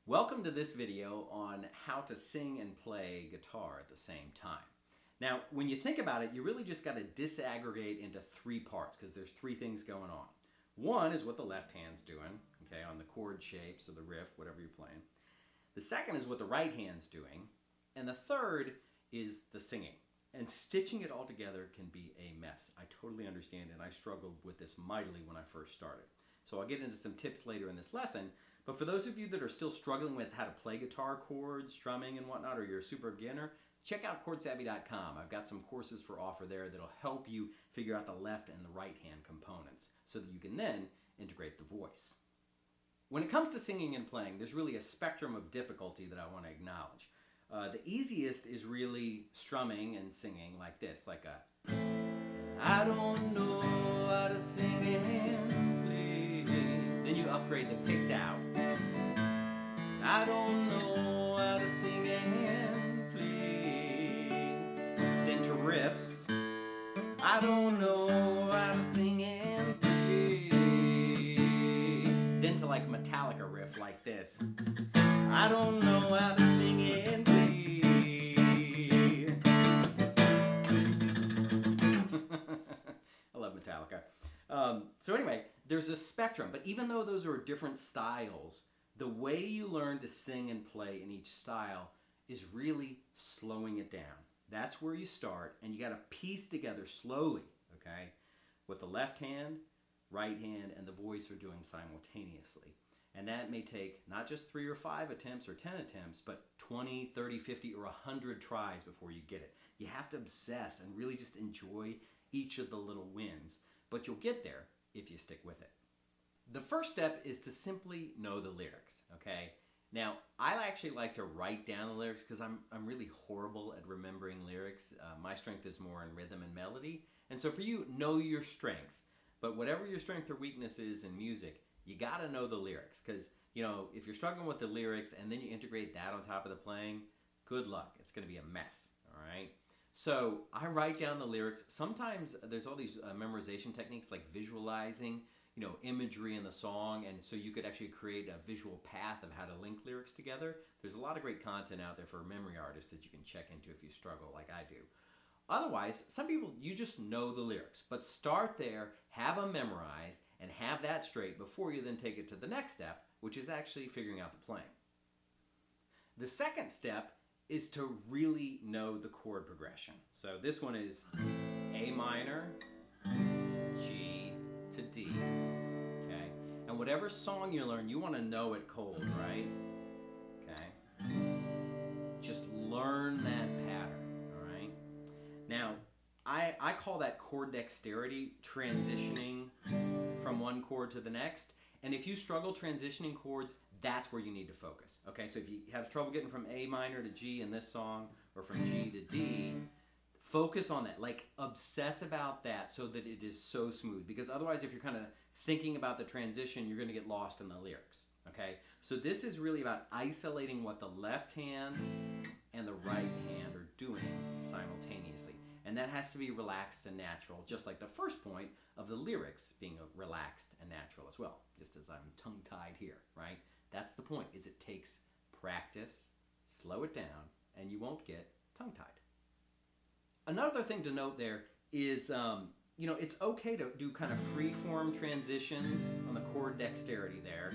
Welcome to this video on how to sing and play guitar at the same time. Now, when you think about it, you really just got to disaggregate into three parts because there's three things going on. One is what the left hand's doing, okay, on the chord shapes or the riff, whatever you're playing. The second is what the right hand's doing. And the third is the singing. And stitching it all together can be a mess. I totally understand, and I struggled with this mightily when I first started. So I'll get into some tips later in this lesson. But for those of you that are still struggling with how to play guitar chords, strumming and whatnot, or you're a super beginner, check out ChordSavvy.com. I've got some courses for offer there that'll help you figure out the left and the right hand components so that you can then integrate the voice. When it comes to singing and playing, there's really a spectrum of difficulty that I want to acknowledge. The easiest is really strumming and singing like this, like a I don't know how to sing and play. Then you upgrade the picked out. I don't know how to sing and play. Then to riffs. I don't know how to sing and play. Then to like Metallica riff like this. I don't know how to sing and play. I love Metallica. So anyway, there's a spectrum, but even though those are different styles, the way you learn to sing and play in each style is really slowing it down. That's where you start, and you got to piece together slowly, okay, what the left hand, right hand, and the voice are doing simultaneously. And that may take not just 3 or 5 attempts or 10 attempts, but 20, 30, 50, or 100 tries before you get it. You have to obsess and really just enjoy each of the little wins, but you'll get there if you stick with it. The first step is to simply know the lyrics, okay? Now, I actually like to write down the lyrics because I'm really horrible at remembering lyrics. My strength is more in rhythm and melody. And so for you, know your strength. But whatever your strength or weakness is in music, you got to know the lyrics because, you know, if you're struggling with the lyrics and then you integrate that on top of the playing, good luck. It's going to be a mess, all right? So I write down the lyrics. Sometimes there's all these memorization techniques like visualizing, you know, imagery in the song, and so you could actually create a visual path of how to link lyrics together. There's a lot of great content out there for memory artists that you can check into if you struggle like I do. Otherwise, some people, you just know the lyrics, but start there, have them memorized, and have that straight before you then take it to the next step, which is actually figuring out the playing. The second step is to really know the chord progression. So this one is A minor, G to D, okay? And whatever song you learn, you want to know it cold, right? Okay? Just learn that pattern, all right? Now, I call that chord dexterity, transitioning from one chord to the next. And if you struggle transitioning chords, that's where you need to focus. Okay, so if you have trouble getting from A minor to G in this song, or from G to D, focus on that. Like, obsess about that so that it is so smooth. Because otherwise, if you're kind of thinking about the transition, you're going to get lost in the lyrics. Okay, so this is really about isolating what the left hand and the right hand are doing simultaneously. And that has to be relaxed and natural, just like the first point of the lyrics being relaxed and natural as well, just as I'm tongue-tied here, right? That's the point, is it takes practice, slow it down, and you won't get tongue-tied. Another thing to note there is, you know, it's okay to do kind of free-form transitions on the chord dexterity there.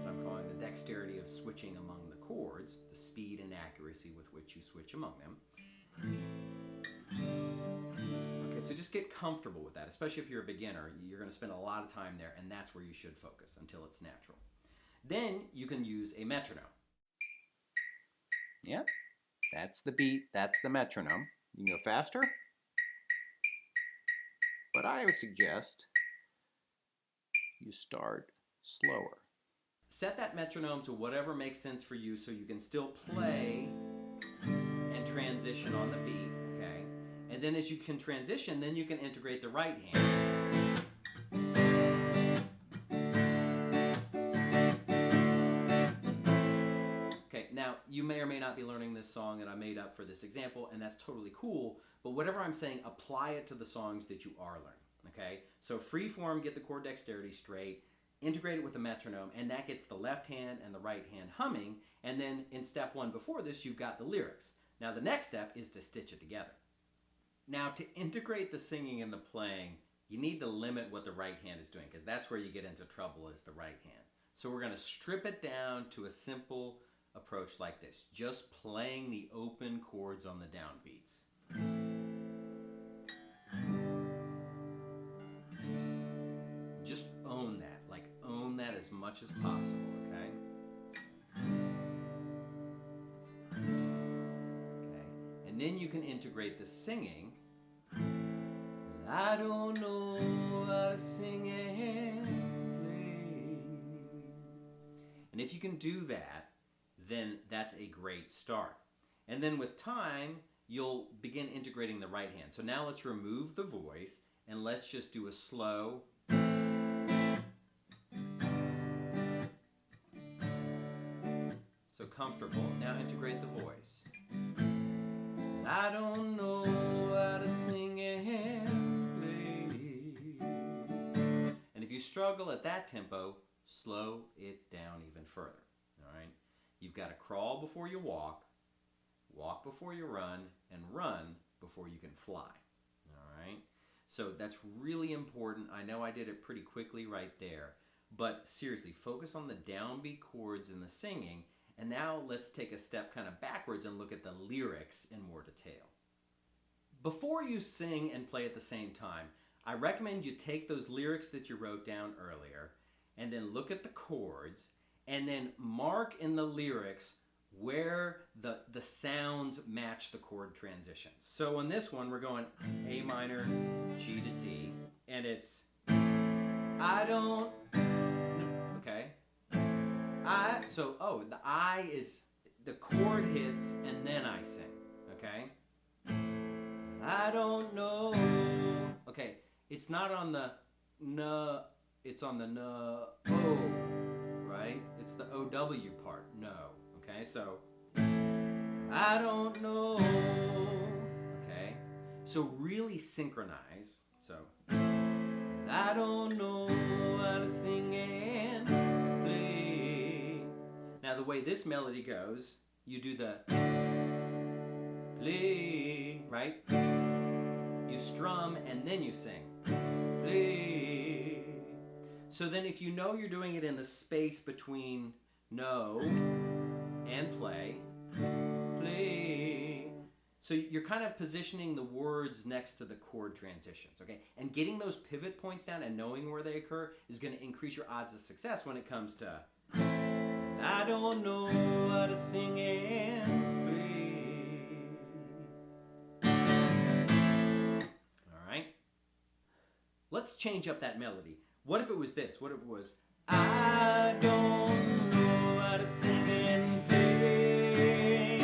I'm calling the dexterity of switching among the chords, the speed and accuracy with which you switch among them. Okay, so just get comfortable with that, especially if you're a beginner. You're going to spend a lot of time there, and that's where you should focus until it's natural. Then you can use a metronome. Yeah, that's the beat, that's the metronome. You can go faster, but I would suggest you start slower. Set that metronome to whatever makes sense for you so you can still play and transition on the beat, okay? And then as you can transition, then you can integrate the right hand. Okay, now you may or may not be learning this song that I made up for this example, and that's totally cool, but whatever I'm saying, apply it to the songs that you are learning, okay? So free form, get the chord dexterity straight, integrate it with a metronome, and that gets the left hand and the right hand humming. And then in step 1 before this, you've got the lyrics. Now the next step is to stitch it together. Now to integrate the singing and the playing, you need to limit what the right hand is doing, because that's where you get into trouble, is the right hand. So we're going to strip it down to a simple approach like this, just playing the open chords on the downbeats. Just own that, like own that as much as possible, okay? Okay, and then you can integrate the singing. I don't know how to sing and play. And if you can do that, then that's a great start. And then with time, you'll begin integrating the right hand. So now let's remove the voice and let's just do a slow. So comfortable. Now integrate the voice. I don't know how to sing and play. And if you struggle at that tempo, slow it down even further. All right? You've got to crawl before you walk before you run, and run before you can fly. All right? So that's really important. I know I did it pretty quickly right there, but seriously, focus on the downbeat chords and the singing. And now let's take a step kind of backwards and look at the lyrics in more detail. Before you sing and play at the same time, I recommend you take those lyrics that you wrote down earlier and then look at the chords and then mark in the lyrics where the sounds match the chord transitions. So on this one, we're going A minor, G to D, and it's I don't, okay? The I is, the chord hits and then I sing, okay? I don't know. Okay, it's not on the N, it's on the N, O, right? It's the O-W part, no, okay? So, I don't know, okay? So really synchronize, so, I don't know how to sing and play. Now the way this melody goes, you do the play, right? You strum and then you sing. Play. So then if you know you're doing it in the space between know and play, play. So you're kind of positioning the words next to the chord transitions, okay? And getting those pivot points down and knowing where they occur is going to increase your odds of success when it comes to I don't know how to sing and play. All right? Let's change up that melody. What if it was this? What if it was I don't know how to sing and play.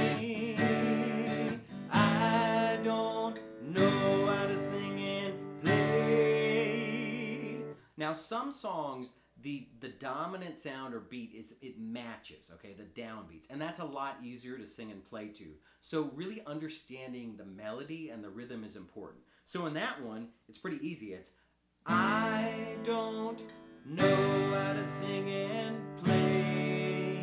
I don't know how to sing and play. Now some songs, the dominant sound or beat is it matches, okay, the downbeats, and that's a lot easier to sing and play to. So really understanding the melody and the rhythm is important. So in that one, it's pretty easy. It's I don't know how to sing and play.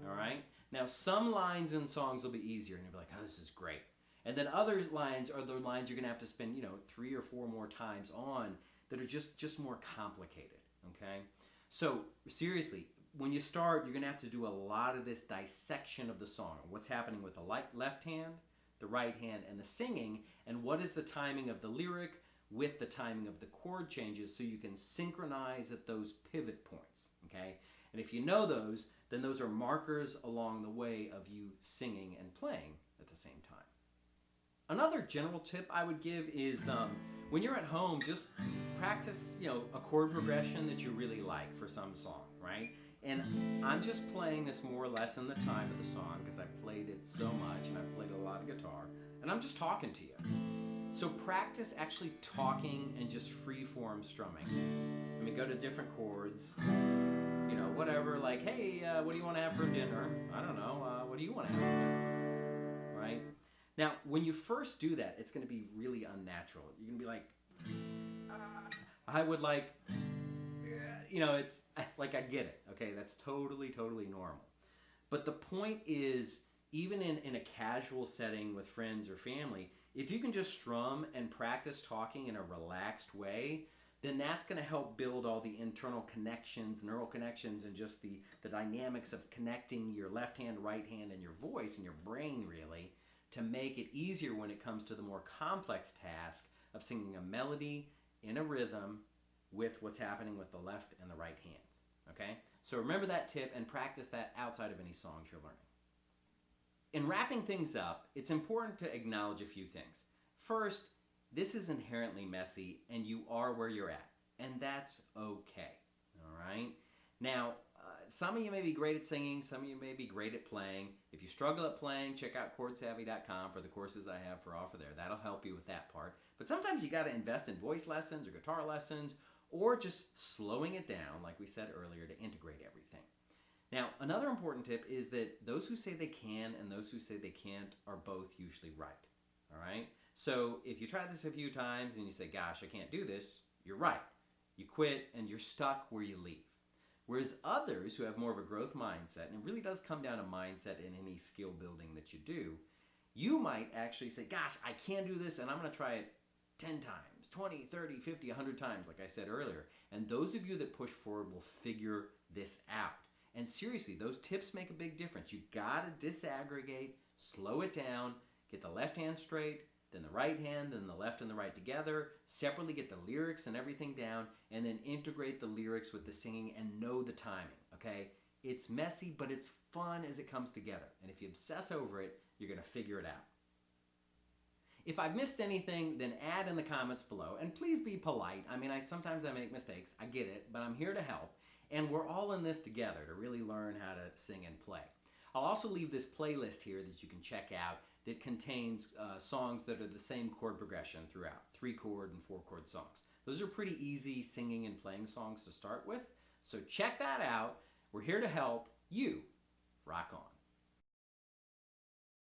All right? Now some lines in songs will be easier and you'll be like, oh, this is great. And then other lines are the lines you're going to have to spend, 3 or 4 more times on that are just more complicated, okay? So seriously, when you start, you're going to have to do a lot of this dissection of the song. What's happening with the left hand, the right hand, and the singing, and what is the timing of the lyric with the timing of the chord changes so you can synchronize at those pivot points, okay? And if you know those, then those are markers along the way of you singing and playing at the same time. Another general tip I would give is when you're at home, just practice, a chord progression that you really like for some song, right? And I'm just playing this more or less in the time of the song because I played it so much and I played a lot of guitar, and I'm just talking to you. So practice actually talking and just free-form strumming. I mean, go to different chords, whatever, like, hey, what do you want to have for dinner? I don't know, what do you want to have for dinner, right? Now, when you first do that, it's going to be really unnatural. You're going to be like, I would like it's like I get it. Okay, that's totally, totally normal. But the point is, even in a casual setting with friends or family, if you can just strum and practice talking in a relaxed way, then that's going to help build all the internal connections, neural connections, and just the dynamics of connecting your left hand, right hand, and your voice and your brain, really, to make it easier when it comes to the more complex task of singing a melody in a rhythm with what's happening with the left and the right hands. Okay? So remember that tip and practice that outside of any songs you're learning. In wrapping things up, it's important to acknowledge a few things. First, this is inherently messy and you are where you're at, and that's okay. All right? Now, some of you may be great at singing, some of you may be great at playing. If you struggle at playing, check out chordsavvy.com for the courses I have for offer there. That'll help you with that part. But sometimes you got to invest in voice lessons or guitar lessons, or just slowing it down, like we said earlier, to integrate everything. Now, another important tip is that those who say they can and those who say they can't are both usually right. All right? So if you try this a few times and you say, gosh, I can't do this, you're right. You quit and you're stuck where you leave. Whereas others who have more of a growth mindset, and it really does come down to mindset in any skill building that you do, you might actually say, gosh, I can do this and I'm going to try it 10 times, 20, 30, 50, 100 times, like I said earlier. And those of you that push forward will figure this out. And seriously, those tips make a big difference. You got to disaggregate, slow it down, get the left hand straight, then the right hand, then the left and the right together, separately get the lyrics and everything down, and then integrate the lyrics with the singing and know the timing, okay? It's messy, but it's fun as it comes together. And if you obsess over it, you're going to figure it out. If I've missed anything, then add in the comments below. And please be polite. I mean, sometimes I make mistakes. I get it, but I'm here to help. And we're all in this together to really learn how to sing and play. I'll also leave this playlist here that you can check out that contains songs that are the same chord progression throughout, 3-chord and 4-chord songs. Those are pretty easy singing and playing songs to start with. So check that out. We're here to help you rock on.